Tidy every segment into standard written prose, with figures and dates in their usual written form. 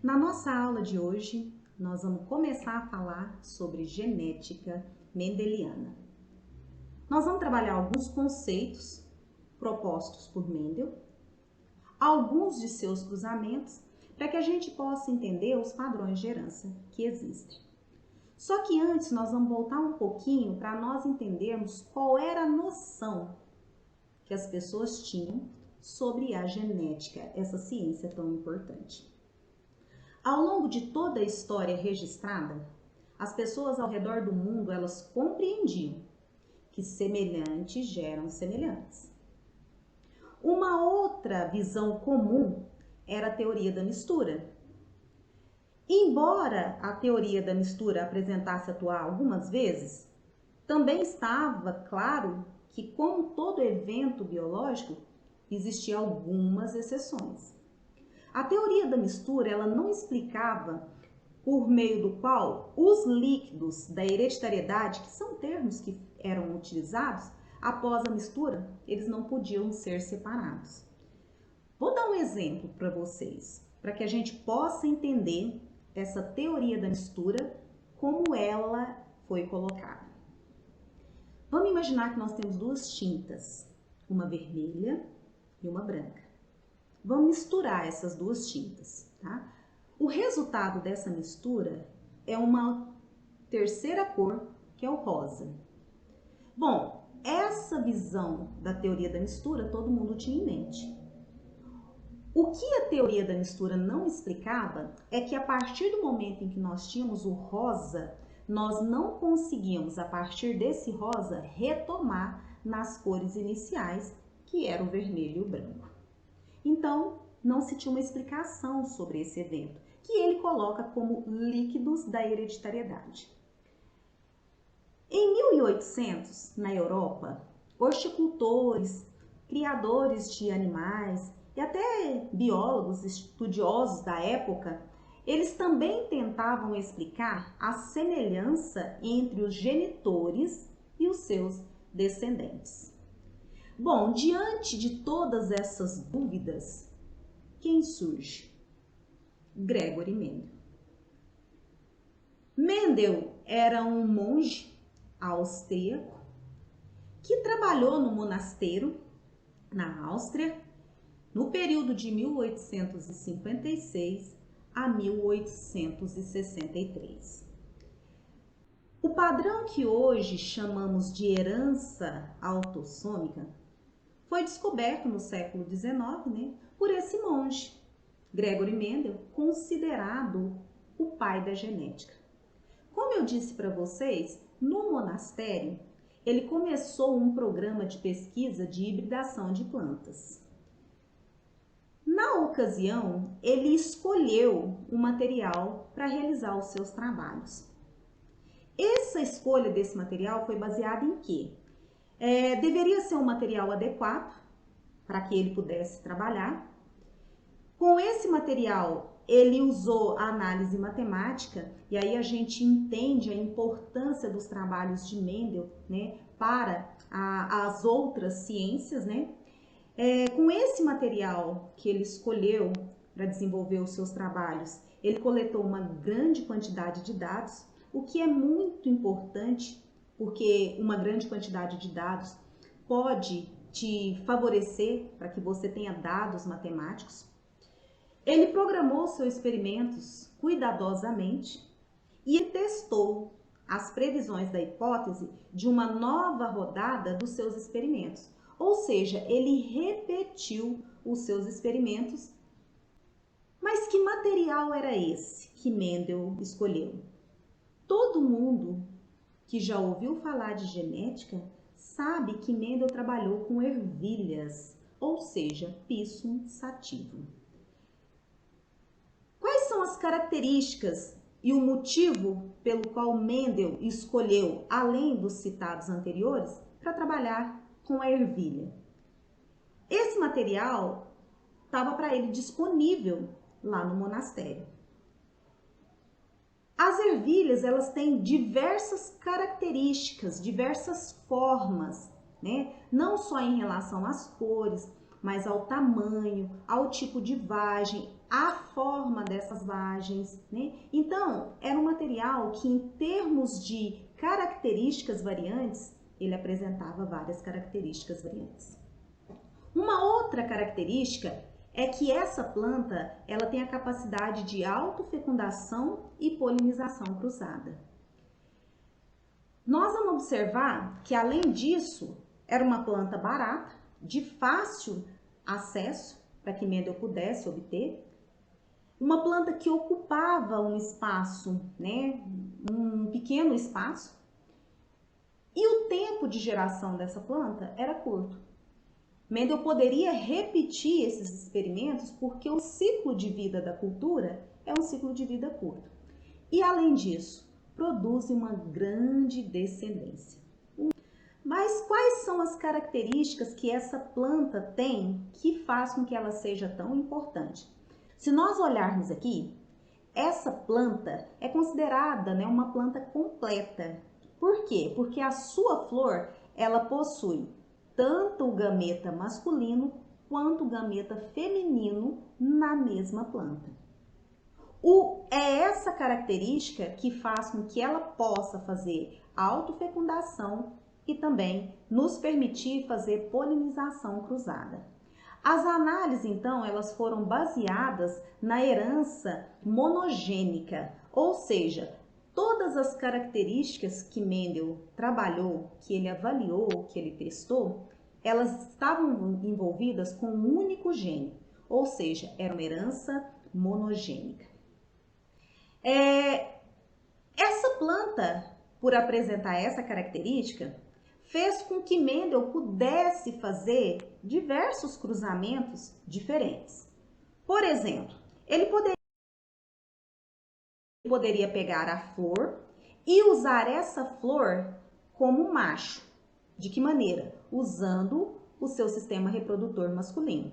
Na nossa aula de hoje, nós vamos começar a falar sobre genética mendeliana. Nós vamos trabalhar alguns conceitos propostos por Mendel, alguns de seus cruzamentos, para que a gente possa entender os padrões de herança que existem. Só que antes nós vamos voltar um pouquinho para nós entendermos qual era a noção que as pessoas tinham sobre a genética, essa ciência tão importante. Ao longo de toda a história registrada, as pessoas ao redor do mundo, elas compreendiam que semelhantes geram semelhantes. Uma outra visão comum era a teoria da mistura. Embora a teoria da mistura apresentasse atuar algumas vezes, também estava claro que, como todo evento biológico, existiam algumas exceções. A teoria da mistura, ela não explicava por meio do qual os líquidos da hereditariedade, que são termos que eram utilizados, após a mistura, eles não podiam ser separados. Vou dar um exemplo para vocês, para que a gente possa entender essa teoria da mistura, como ela foi colocada. Vamos imaginar que nós temos duas tintas, uma vermelha e uma branca. Vamos misturar essas duas tintas, tá? O resultado dessa mistura é uma terceira cor, que é o rosa. Bom, essa visão da teoria da mistura todo mundo tinha em mente. O que a teoria da mistura não explicava é que a partir do momento em que nós tínhamos o rosa, nós não conseguíamos, a partir desse rosa, retomar nas cores iniciais, que era o vermelho e o branco. Então, não se tinha uma explicação sobre esse evento, que ele coloca como líquidos da hereditariedade. Em 1800, na Europa, horticultores, criadores de animais e até biólogos estudiosos da época, eles também tentavam explicar a semelhança entre os genitores e os seus descendentes. Bom, diante de todas essas dúvidas, quem surge? Gregory Mendel. Mendel era um monge austríaco que trabalhou no monasteiro na Áustria no período de 1856 a 1863. O padrão que hoje chamamos de herança autossômica foi descoberto no século XIX, por esse monge, Gregory Mendel, considerado o pai da genética. Como eu disse para vocês, no monastério, ele começou um programa de pesquisa de hibridação de plantas. Na ocasião, ele escolheu um material para realizar os seus trabalhos. Essa escolha desse material foi baseada em quê? Deveria ser um material adequado para que ele pudesse trabalhar. Com esse material, ele usou a análise matemática, e aí a gente entende a importância dos trabalhos de Mendel, para as outras ciências, Com esse material que ele escolheu para desenvolver os seus trabalhos, ele coletou uma grande quantidade de dados, o que é muito importante, porque uma grande quantidade de dados pode te favorecer para que você tenha dados matemáticos. Ele programou seus experimentos cuidadosamente e testou as previsões da hipótese de uma nova rodada dos seus experimentos. Ou seja, ele repetiu os seus experimentos. Mas que material era esse que Mendel escolheu? Todo mundo que já ouviu falar de genética sabe que Mendel trabalhou com ervilhas, ou seja, Pisum sativum. Quais são as características e o motivo pelo qual Mendel escolheu, além dos citados anteriores, para trabalhar com a ervilha? Esse material estava para ele disponível lá no monastério. As ervilhas, elas têm diversas características, diversas formas, Não só em relação às cores, mas ao tamanho, ao tipo de vagem, a forma dessas vagens, né? Então, era um material que, em termos de características variantes, ele apresentava várias características variantes. Uma outra característica é que essa planta, ela tem a capacidade de autofecundação e polinização cruzada. Nós vamos observar que, além disso, era uma planta barata, de fácil acesso, para que Mendel pudesse obter, uma planta que ocupava um espaço, né, um pequeno espaço, e o tempo de geração dessa planta era curto. Mendel poderia repetir esses experimentos porque o ciclo de vida da cultura é um ciclo de vida curto. E, além disso, produz uma grande descendência. Mas quais são as características que essa planta tem que faz com que ela seja tão importante? Se nós olharmos aqui, essa planta é considerada, né, uma planta completa. Por quê? Porque a sua flor, ela possui tanto o gameta masculino quanto o gameta feminino na mesma planta. É essa característica que faz com que ela possa fazer autofecundação e também nos permitir fazer polinização cruzada. As análises, então, elas foram baseadas na herança monogênica, ou seja, todas as características que Mendel trabalhou, que ele avaliou, que ele testou, elas estavam envolvidas com um único gene, ou seja, era uma herança monogênica. Essa planta, por apresentar essa característica, fez com que Mendel pudesse fazer diversos cruzamentos diferentes. Por exemplo, ele poderia pegar a flor e usar essa flor como macho. De que maneira? Usando o seu sistema reprodutor masculino.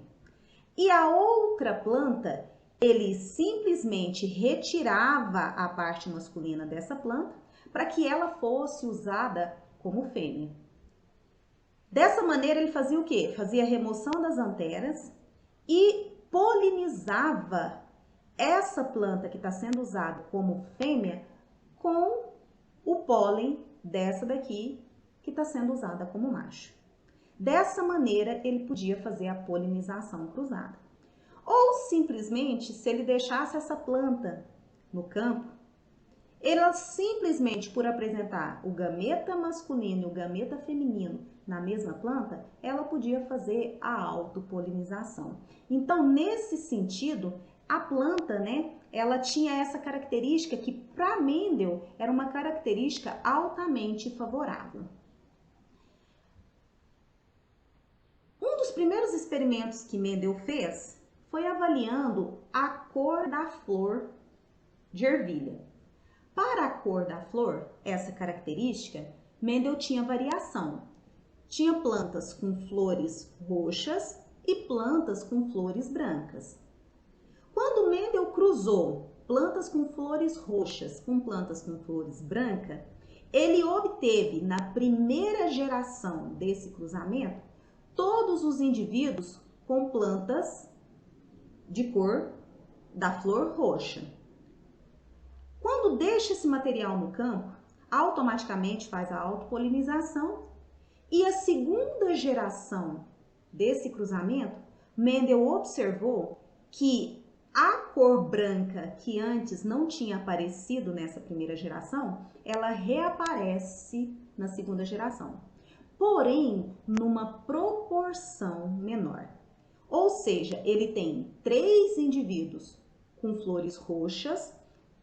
E a outra planta, ele simplesmente retirava a parte masculina dessa planta para que ela fosse usada como fêmea. Dessa maneira, ele fazia o quê? Fazia a remoção das anteras e polinizava essa planta que está sendo usada como fêmea com o pólen dessa daqui que está sendo usada como macho. Dessa maneira, ele podia fazer a polinização cruzada. Ou simplesmente, se ele deixasse essa planta no campo, ela simplesmente por apresentar o gameta masculino e o gameta feminino na mesma planta, ela podia fazer a autopolinização. Então, nesse sentido, a planta, né, ela tinha essa característica que para Mendel era uma característica altamente favorável. Um dos primeiros experimentos que Mendel fez foi avaliando a cor da flor de ervilha. Para a cor da flor, essa característica, Mendel tinha variação. Tinha plantas com flores roxas e plantas com flores brancas. Quando Mendel cruzou plantas com flores roxas com plantas com flores brancas, ele obteve na primeira geração desse cruzamento todos os indivíduos com plantas de cor da flor roxa. Quando deixa esse material no campo, automaticamente faz a autopolinização e a segunda geração desse cruzamento, Mendel observou que a cor branca que antes não tinha aparecido nessa primeira geração, ela reaparece na segunda geração, porém numa proporção menor. Ou seja, ele tem 3 indivíduos com flores roxas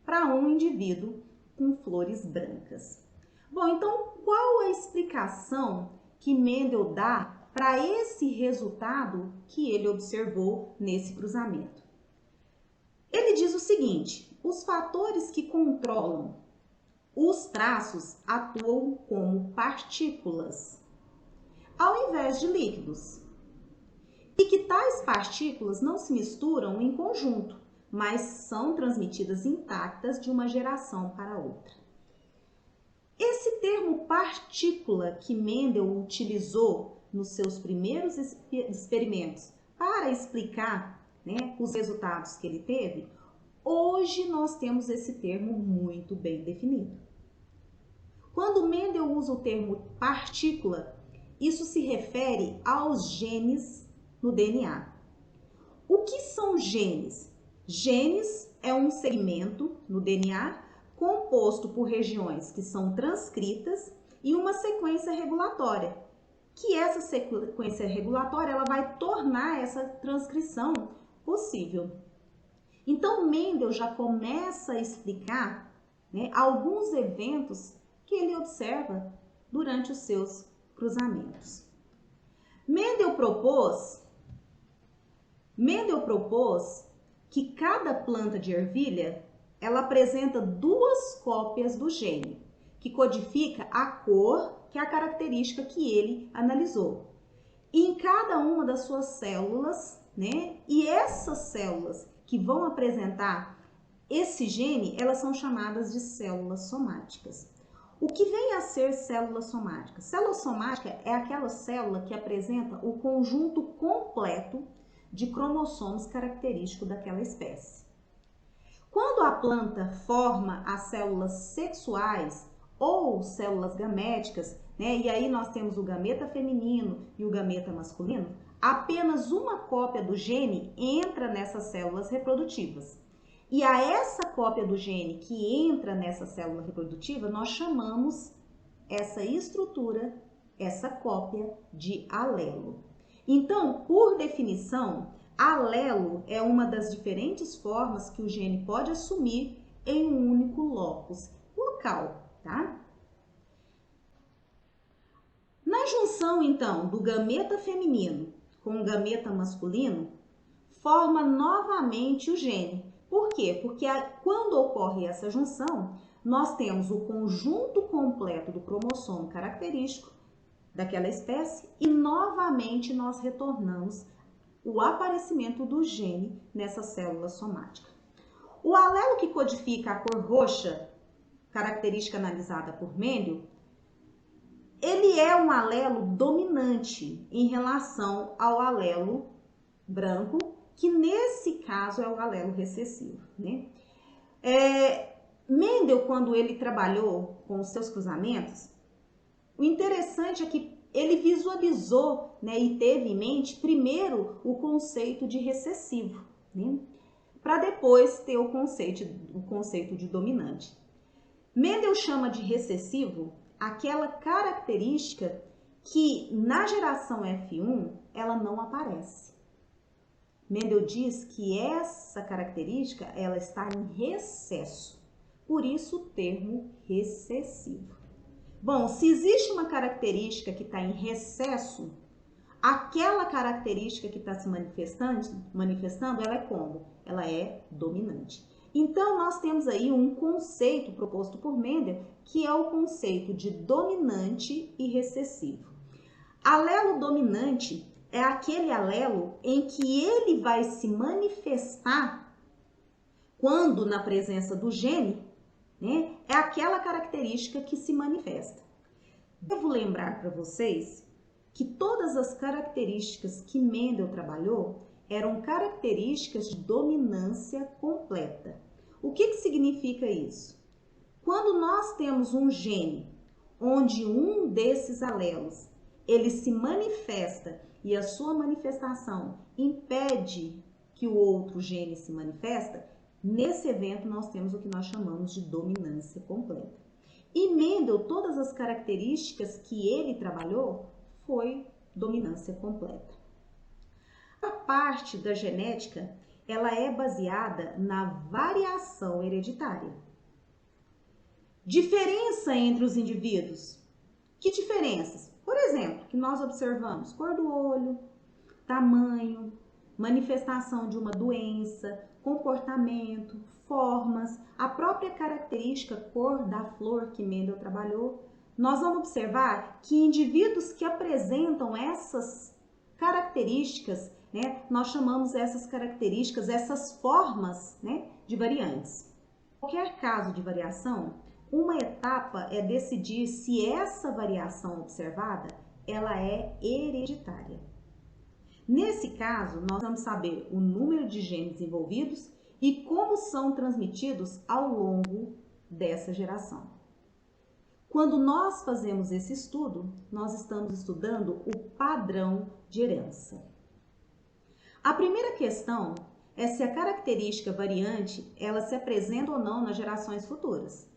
para um indivíduo com flores brancas. Bom, então qual a explicação que Mendel dá para esse resultado que ele observou nesse cruzamento? Ele diz o seguinte: os fatores que controlam os traços atuam como partículas, ao invés de líquidos, e que tais partículas não se misturam em conjunto, mas são transmitidas intactas de uma geração para outra. Esse termo partícula que Mendel utilizou nos seus primeiros experimentos para explicar né, os resultados que ele teve, hoje nós temos esse termo muito bem definido. Quando Mendel usa o termo partícula, isso se refere aos genes no DNA. O que são genes? Genes é um segmento no DNA composto por regiões que são transcritas e uma sequência regulatória, que essa sequência regulatória ela vai tornar essa transcrição possível. Então, Mendel já começa a explicar, né, alguns eventos que ele observa durante os seus cruzamentos. Mendel propôs que cada planta de ervilha ela apresenta duas cópias do gene, que codifica a cor, que é a característica que ele analisou. E em cada uma das suas células, né? E essas células que vão apresentar esse gene, elas são chamadas de células somáticas. O que vem a ser célula somática? Célula somática é aquela célula que apresenta o conjunto completo de cromossomos característicos daquela espécie. Quando a planta forma as células sexuais ou células gaméticas, né, e aí nós temos o gameta feminino e o gameta masculino, apenas uma cópia do gene entra nessas células reprodutivas. E a essa cópia do gene que entra nessa célula reprodutiva, nós chamamos essa estrutura, essa cópia, de alelo. Então, por definição, alelo é uma das diferentes formas que o gene pode assumir em um único local, tá? Na junção, então, do gameta feminino com o gameta masculino, forma novamente o gene. Por quê? Porque quando ocorre essa junção, nós temos o conjunto completo do cromossomo característico daquela espécie e novamente nós retornamos o aparecimento do gene nessa célula somática. O alelo que codifica a cor roxa, característica analisada por Mendel, ele é um alelo dominante em relação ao alelo branco, que nesse caso é o alelo recessivo, né? Mendel, quando ele trabalhou com os seus cruzamentos, o interessante é que ele visualizou, né, e teve em mente primeiro o conceito de recessivo, né, para depois ter o conceito de dominante. Mendel chama de recessivo aquela característica que na geração F1 ela não aparece. Mendel diz que essa característica ela está em recesso, por isso o termo recessivo. Bom, se existe uma característica que está em recesso, aquela característica que está se manifestando, ela é como? Ela é dominante. Então, nós temos aí um conceito proposto por Mendel, que é o conceito de dominante e recessivo. Alelo dominante é aquele alelo em que ele vai se manifestar quando na presença do gene, né, é aquela característica que se manifesta. Devo lembrar para vocês que todas as características que Mendel trabalhou eram características de dominância completa. O que significa isso? Quando nós temos um gene onde um desses alelos ele se manifesta e a sua manifestação impede que o outro gene se manifesta, nesse evento nós temos o que nós chamamos de dominância completa. E Mendel, todas as características que ele trabalhou foi dominância completa. A parte da genética, ela é baseada na variação hereditária. Diferença entre os indivíduos. Que diferenças? Por exemplo, que nós observamos cor do olho, tamanho, manifestação de uma doença, comportamento, formas, a própria característica cor da flor que Mendel trabalhou. Nós vamos observar que indivíduos que apresentam essas características, né, nós chamamos essas características, essas formas, né, de variantes. Em qualquer caso de variação, uma etapa é decidir se essa variação observada ela é hereditária. Nesse caso, nós vamos saber o número de genes envolvidos e como são transmitidos ao longo dessa geração. Quando nós fazemos esse estudo, nós estamos estudando o padrão de herança. A primeira questão é se a característica variante ela se apresenta ou não nas gerações futuras,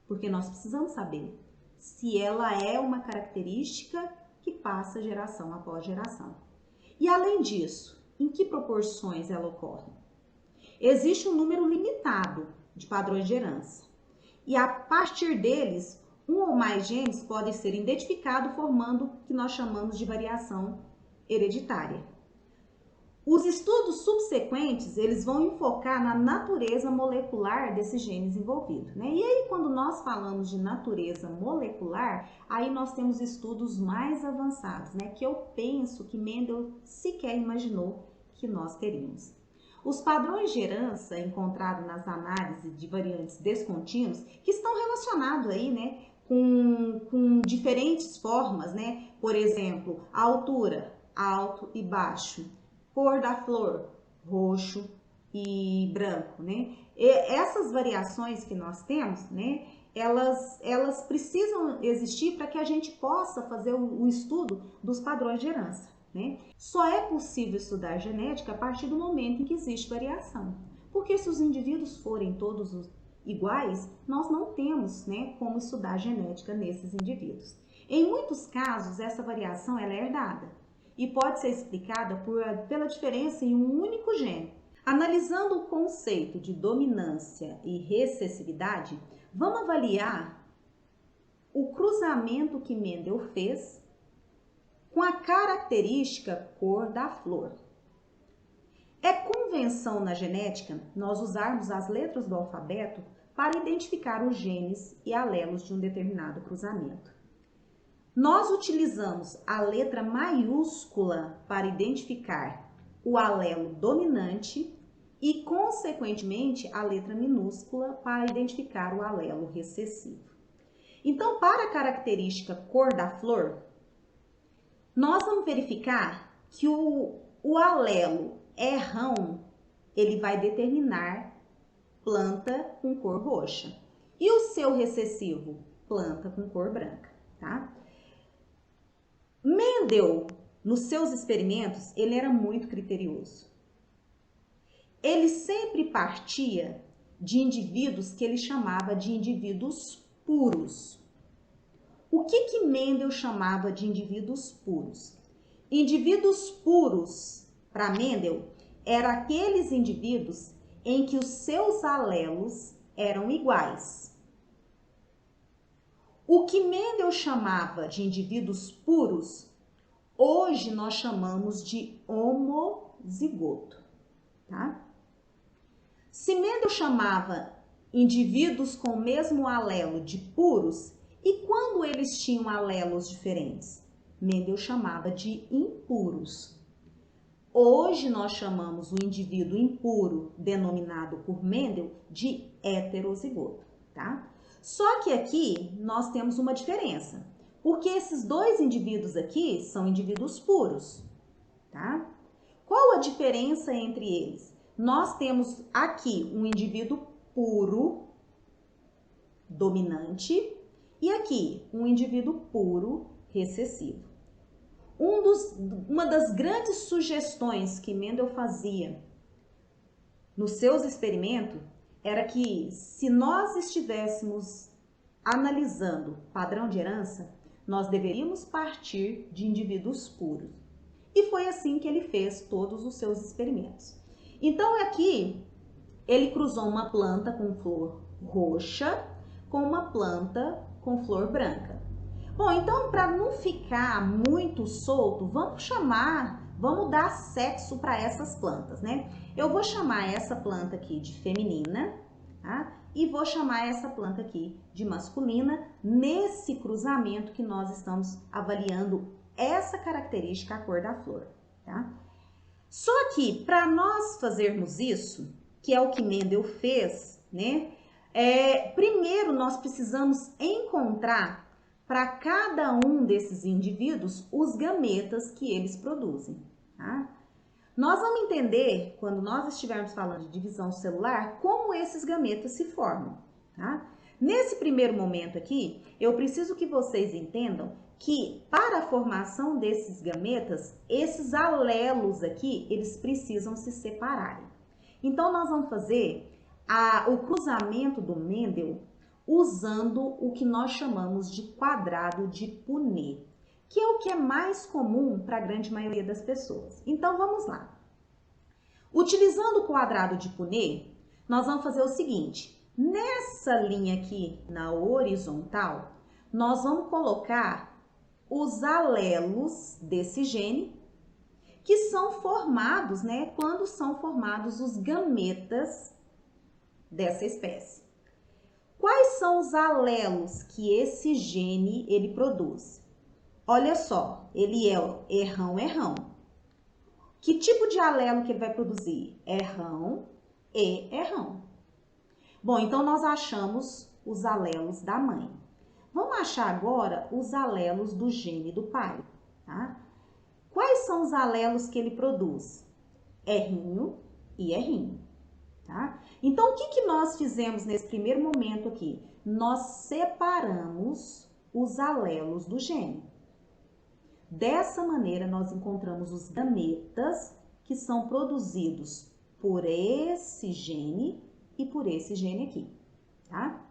porque nós precisamos saber se ela é uma característica que passa geração após geração. E além disso, em que proporções ela ocorre? Existe um número limitado de padrões de herança e a partir deles, um ou mais genes podem ser identificados formando o que nós chamamos de variação hereditária. Os estudos subsequentes, eles vão enfocar na natureza molecular desses genes envolvidos, né? E aí, quando nós falamos de natureza molecular, aí nós temos estudos mais avançados, né? Que eu penso que Mendel sequer imaginou que nós teríamos. Os padrões de herança encontrados nas análises de variantes descontínuos, que estão relacionados aí, né? Com diferentes formas, né? Por exemplo, a altura, alto e baixo. Cor da flor, roxo e branco, né? E essas variações que nós temos, né? Elas precisam existir para que a gente possa fazer o estudo dos padrões de herança, né? Só é possível estudar genética a partir do momento em que existe variação. Porque se os indivíduos forem todos iguais, nós não temos, né, como estudar genética nesses indivíduos. Em muitos casos, essa variação ela é herdada e pode ser explicada pela diferença em um único gene. Analisando o conceito de dominância e recessividade, vamos avaliar o cruzamento que Mendel fez com a característica cor da flor. É convenção na genética nós usarmos as letras do alfabeto para identificar os genes e alelos de um determinado cruzamento. Nós utilizamos a letra maiúscula para identificar o alelo dominante e, consequentemente, a letra minúscula para identificar o alelo recessivo. Então, para a característica cor da flor, nós vamos verificar que o alelo errão, ele vai determinar planta com cor roxa. E o seu recessivo, planta com cor branca, tá? Mendel, nos seus experimentos, ele era muito criterioso. Ele sempre partia de indivíduos que ele chamava de indivíduos puros. O que Mendel chamava de indivíduos puros? Indivíduos puros, para Mendel, eram aqueles indivíduos em que os seus alelos eram iguais. O que Mendel chamava de indivíduos puros, hoje nós chamamos de homozigoto, tá? Se Mendel chamava indivíduos com o mesmo alelo de puros, e quando eles tinham alelos diferentes? Mendel chamava de impuros. Hoje nós chamamos o indivíduo impuro, denominado por Mendel, de heterozigoto, tá? Só que aqui nós temos uma diferença, porque esses dois indivíduos aqui são indivíduos puros, tá? Qual a diferença entre eles? Nós temos aqui um indivíduo puro, dominante, e aqui um indivíduo puro, recessivo. Uma das grandes sugestões que Mendel fazia nos seus experimentos era que se nós estivéssemos analisando padrão de herança, nós deveríamos partir de indivíduos puros. E foi assim que ele fez todos os seus experimentos. Então aqui ele cruzou uma planta com flor roxa com uma planta com flor branca. Bom, então para não ficar muito solto, vamos dar sexo para essas plantas, né? Eu vou chamar essa planta aqui de feminina, tá? E vou chamar essa planta aqui de masculina, nesse cruzamento que nós estamos avaliando essa característica, a cor da flor, tá? Só que para nós fazermos isso, que é o que Mendel fez, né? Primeiro nós precisamos encontrar para cada um desses indivíduos os gametas que eles produzem. tá? Nós vamos entender, quando nós estivermos falando de divisão celular, como esses gametas se formam, tá? Nesse primeiro momento aqui, eu preciso que vocês entendam que para a formação desses gametas, esses alelos aqui, eles precisam se separarem. Então, nós vamos fazer o cruzamento do Mendel usando o que nós chamamos de quadrado de Punnett, que é o que é mais comum para a grande maioria das pessoas. Então, vamos lá. Utilizando o quadrado de Punnett, nós vamos fazer o seguinte. Nessa linha aqui, na horizontal, nós vamos colocar os alelos desse gene, que são formados, né, quando são formados os gametas dessa espécie. Quais são os alelos que esse gene ele produz? Olha só, ele é o errão-errão. Que tipo de alelo que ele vai produzir? Errão e errão. Bom, então nós achamos os alelos da mãe. Vamos achar agora os alelos do gene do pai, tá? Quais são os alelos que ele produz? Errinho e errinho, tá? Então, o que nós fizemos nesse primeiro momento aqui? Nós separamos os alelos do gene. Dessa maneira, nós encontramos os gametas que são produzidos por esse gene e por esse gene aqui, tá?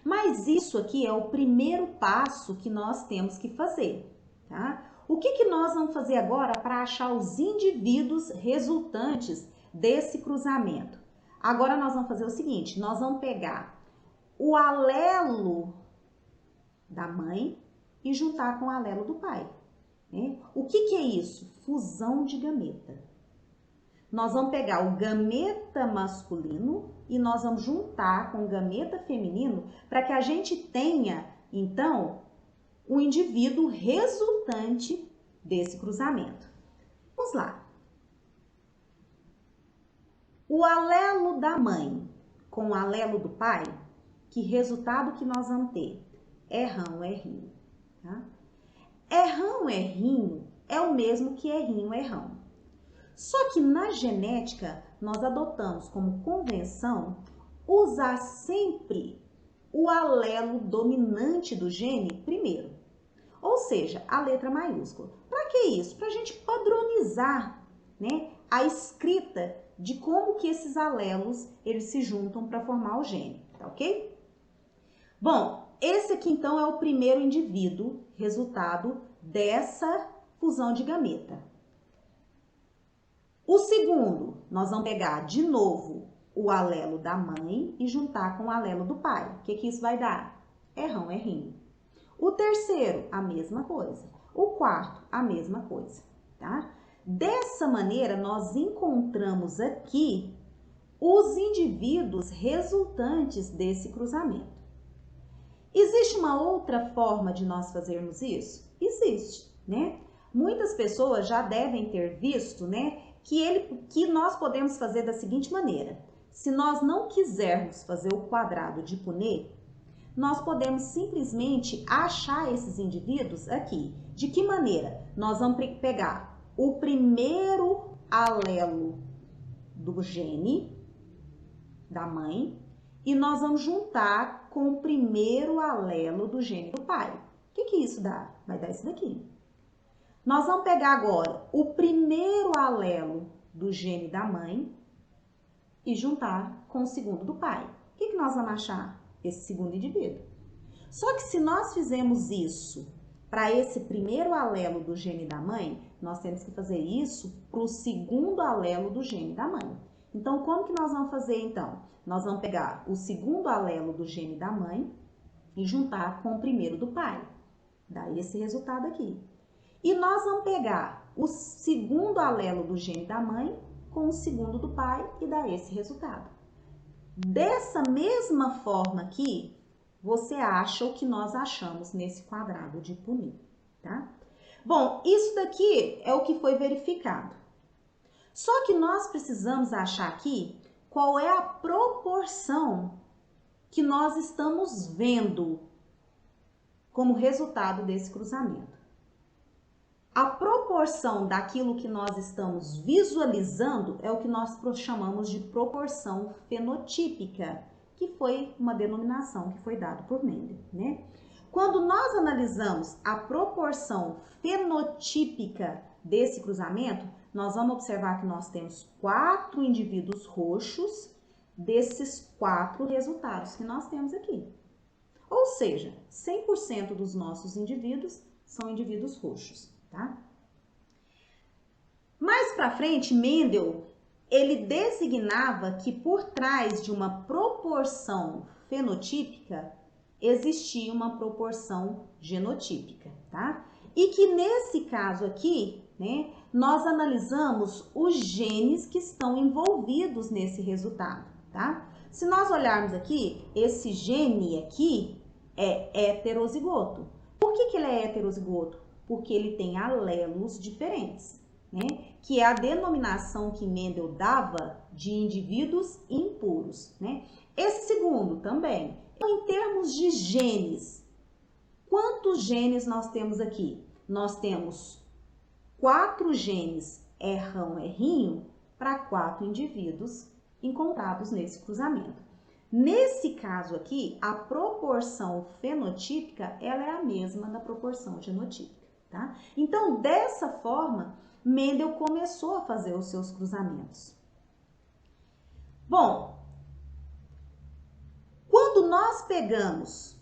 Mas isso aqui é o primeiro passo que nós temos que fazer, tá? O que nós vamos fazer agora para achar os indivíduos resultantes desse cruzamento? Agora nós vamos fazer o seguinte, nós vamos pegar o alelo da mãe e juntar com o alelo do pai, né? O que é isso? Fusão de gameta. Nós vamos pegar o gameta masculino e nós vamos juntar com o gameta feminino para que a gente tenha, então, o indivíduo resultante desse cruzamento. Vamos lá. O alelo da mãe com o alelo do pai, que resultado que nós vamos ter? Errão, errinho, tá? Errão, errinho é o mesmo que errinho, errão. Só que na genética, nós adotamos como convenção usar sempre o alelo dominante do gene primeiro. Ou seja, a letra maiúscula. Para que isso? Para a gente padronizar, né, a escrita de como que esses alelos eles se juntam para formar o gene, tá ok? Bom, esse aqui então é o primeiro indivíduo resultado dessa fusão de gameta. O segundo, nós vamos pegar de novo o alelo da mãe e juntar com o alelo do pai. O que isso vai dar? Errão, errinho. O terceiro, a mesma coisa. O quarto, a mesma coisa, tá? Dessa maneira, nós encontramos aqui os indivíduos resultantes desse cruzamento. Existe uma outra forma de nós fazermos isso? Existe, né? Muitas pessoas já devem ter visto, né, que nós podemos fazer da seguinte maneira. Se nós não quisermos fazer o quadrado de Punnett, nós podemos simplesmente achar esses indivíduos aqui. De que maneira? Nós vamos pegar o primeiro alelo do gene da mãe e nós vamos juntar com o primeiro alelo do gene do pai. O que isso dá? Vai dar isso daqui. Nós vamos pegar agora o primeiro alelo do gene da mãe e juntar com o segundo do pai. O que nós vamos achar? Esse segundo indivíduo. Só que se nós fizermos isso para esse primeiro alelo do gene da mãe, nós temos que fazer isso para o segundo alelo do gene da mãe. Então, como que nós vamos fazer então? Nós vamos pegar o segundo alelo do gene da mãe e juntar com o primeiro do pai. Dá esse resultado aqui. E nós vamos pegar o segundo alelo do gene da mãe com o segundo do pai e dar esse resultado. Dessa mesma forma aqui, você acha o que nós achamos nesse quadrado de Punnett, tá? Bom, isso daqui é o que foi verificado. Só que nós precisamos achar aqui qual é a proporção que nós estamos vendo como resultado desse cruzamento. A proporção daquilo que nós estamos visualizando é o que nós chamamos de proporção fenotípica, que foi uma denominação que foi dada por Mendel, né? Quando nós analisamos a proporção fenotípica desse cruzamento, nós vamos observar que nós temos 4 indivíduos roxos desses 4 resultados que nós temos aqui. Ou seja, 100% dos nossos indivíduos são indivíduos roxos, tá? Mais para frente, Mendel, ele designava que por trás de uma proporção fenotípica existia uma proporção genotípica, tá? E que nesse caso aqui, né, nós analisamos os genes que estão envolvidos nesse resultado, tá? Se nós olharmos aqui, esse gene aqui é heterozigoto. Por que ele é heterozigoto? Porque ele tem alelos diferentes, né? Que é a denominação que Mendel dava de indivíduos impuros, né? Esse segundo também. Em termos de genes, quantos genes nós temos aqui? Nós temos 4 genes R1, para 4 indivíduos encontrados nesse cruzamento. Nesse caso aqui, a proporção fenotípica ela é a mesma da proporção genotípica, tá? Então, dessa forma, Mendel começou a fazer os seus cruzamentos. Bom, quando nós pegamos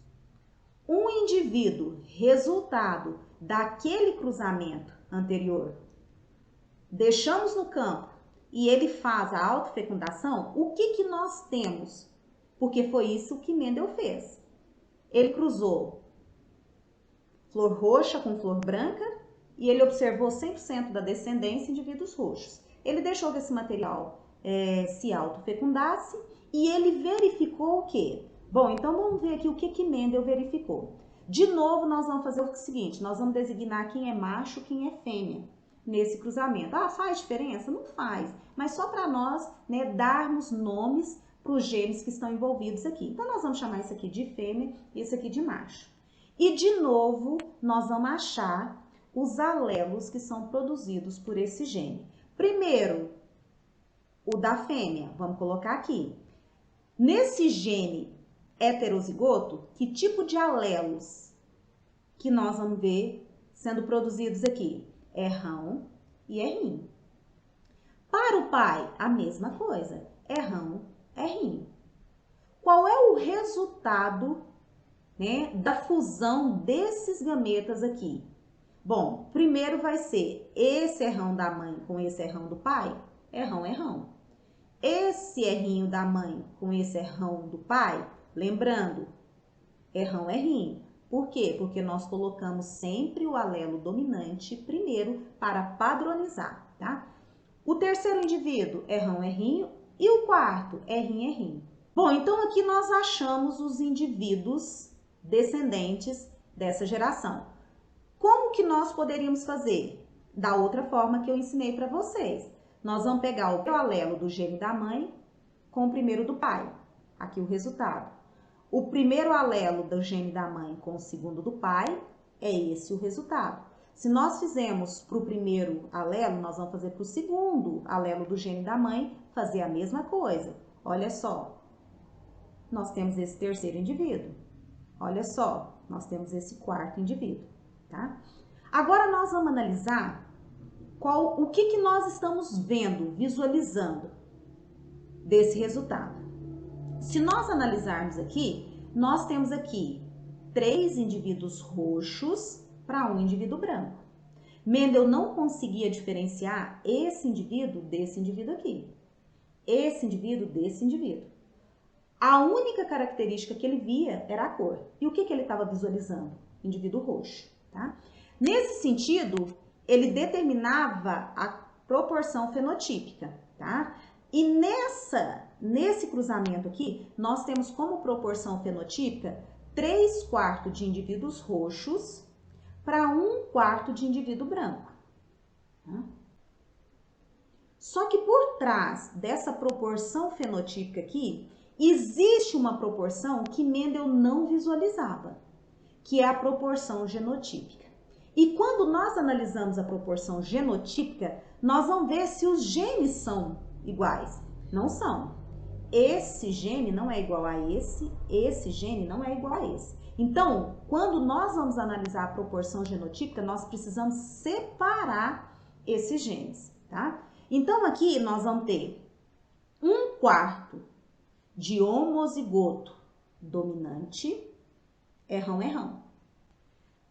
um indivíduo resultado daquele cruzamento anterior, deixamos no campo e ele faz a autofecundação, o que nós temos? Porque foi isso que Mendel fez. Ele cruzou flor roxa com flor branca e ele observou 100% da descendência em indivíduos roxos. Ele deixou que esse material se autofecundasse e ele verificou o quê? Bom, então vamos ver aqui o que Mendel verificou. De novo, nós vamos fazer o seguinte, nós vamos designar quem é macho, quem é fêmea nesse cruzamento. Ah, faz diferença? Não faz, mas só para nós, né, darmos nomes para os genes que estão envolvidos aqui. Então, nós vamos chamar isso aqui de fêmea e esse aqui de macho. E, de novo, nós vamos achar os alelos que são produzidos por esse gene. Primeiro, o da fêmea, vamos colocar aqui. Nesse gene heterozigoto, que tipo de alelos que nós vamos ver sendo produzidos aqui? R1 e R. Para o pai, a mesma coisa, R1, R. Qual é o resultado, né, da fusão desses gametas aqui? Bom, primeiro vai ser esse R1 da mãe com esse R1 do pai, R1, R1. Esse R da mãe com esse R do pai, lembrando, R1, R. Por quê? Porque nós colocamos sempre o alelo dominante primeiro para padronizar, tá? O terceiro indivíduo, R1, R. E o quarto, R, R. Bom, então aqui nós achamos os indivíduos descendentes dessa geração. Como que nós poderíamos fazer? Da outra forma que eu ensinei para vocês. Nós vamos pegar o alelo do gene da mãe com o primeiro do pai. Aqui o resultado. O primeiro alelo do gene da mãe com o segundo do pai, é esse o resultado. Se nós fizemos para o primeiro alelo, nós vamos fazer para o segundo alelo do gene da mãe, fazer a mesma coisa. Olha só, nós temos esse terceiro indivíduo. Olha só, nós temos esse quarto indivíduo, tá? Agora nós vamos analisar o que nós estamos vendo, visualizando desse resultado. Se nós analisarmos aqui, nós temos aqui 3 indivíduos roxos para um indivíduo branco. Mendel não conseguia diferenciar esse indivíduo desse indivíduo aqui. Esse indivíduo desse indivíduo. A única característica que ele via era a cor. E o que ele estava visualizando? Indivíduo roxo, tá? Nesse sentido, ele determinava a proporção fenotípica, tá? E nesse cruzamento aqui, nós temos como proporção fenotípica 3/4 de indivíduos roxos para 1/4 de indivíduo branco. Tá? Só que por trás dessa proporção fenotípica aqui, existe uma proporção que Mendel não visualizava, que é a proporção genotípica. E quando nós analisamos a proporção genotípica, nós vamos ver se os genes são iguais. Não são. Esse gene não é igual a esse gene não é igual a esse. Então, quando nós vamos analisar a proporção genotípica, nós precisamos separar esses genes, tá? Então, aqui nós vamos ter 1/4 de homozigoto dominante, errão.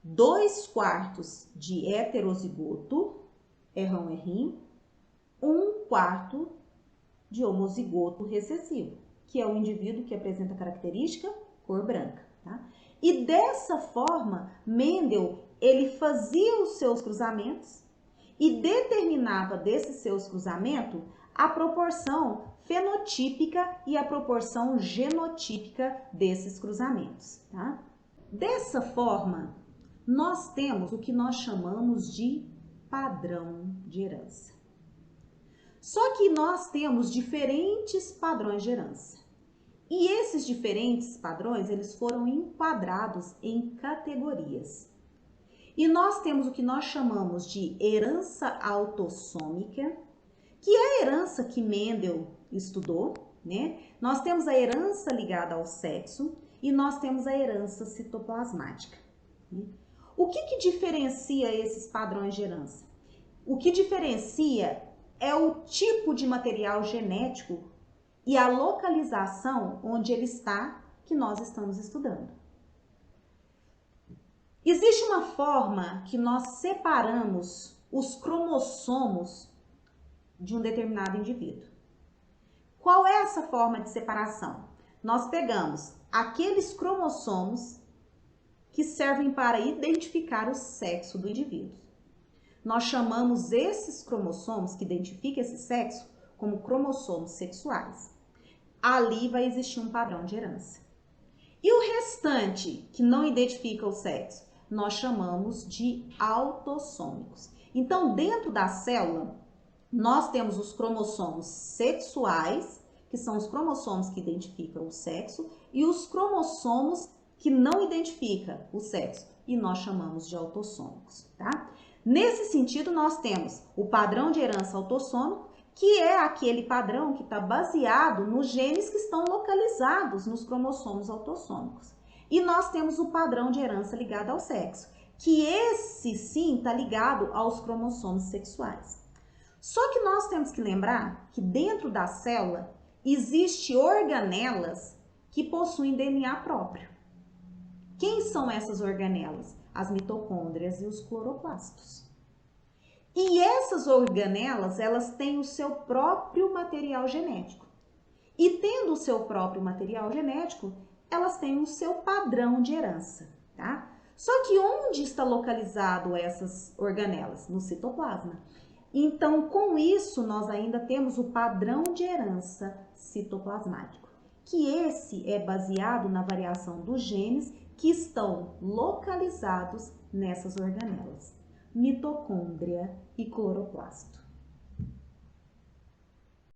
2/4 de heterozigoto, errinho. 1/4 de homozigoto recessivo, que é o indivíduo que apresenta a característica cor branca, tá? E dessa forma, Mendel, ele fazia os seus cruzamentos e determinava desses seus cruzamentos a proporção fenotípica e a proporção genotípica desses cruzamentos, tá? Dessa forma, nós temos o que nós chamamos de padrão de herança. Só que nós temos diferentes padrões de herança. E esses diferentes padrões, eles foram enquadrados em categorias. E nós temos o que nós chamamos de herança autossômica, que é a herança que Mendel estudou, né? Nós temos a herança ligada ao sexo e nós temos a herança citoplasmática. O que diferencia esses padrões de herança? O que diferencia é o tipo de material genético e a localização onde ele está que nós estamos estudando. Existe uma forma que nós separamos os cromossomos de um determinado indivíduo. Qual é essa forma de separação? Nós pegamos aqueles cromossomos que servem para identificar o sexo do indivíduo. Nós chamamos esses cromossomos que identificam esse sexo como cromossomos sexuais. Ali vai existir um padrão de herança. E o restante, que não identifica o sexo, nós chamamos de autossômicos. Então, dentro da célula, nós temos os cromossomos sexuais, que são os cromossomos que identificam o sexo, e os cromossomos que não identificam o sexo, e nós chamamos de autossômicos, tá? Nesse sentido, nós temos o padrão de herança autossômico, que é aquele padrão que está baseado nos genes que estão localizados nos cromossomos autossômicos. E nós temos o padrão de herança ligado ao sexo, que esse sim está ligado aos cromossomos sexuais. Só que nós temos que lembrar que dentro da célula existem organelas que possuem DNA próprio. Quem são essas organelas? As mitocôndrias e os cloroplastos. E essas organelas, elas têm o seu próprio material genético. E tendo o seu próprio material genético, elas têm o seu padrão de herança, tá? Só que onde está localizado essas organelas? No citoplasma. Então, com isso, nós ainda temos o padrão de herança citoplasmático, que esse é baseado na variação dos genes que estão localizados nessas organelas, mitocôndria e cloroplasto.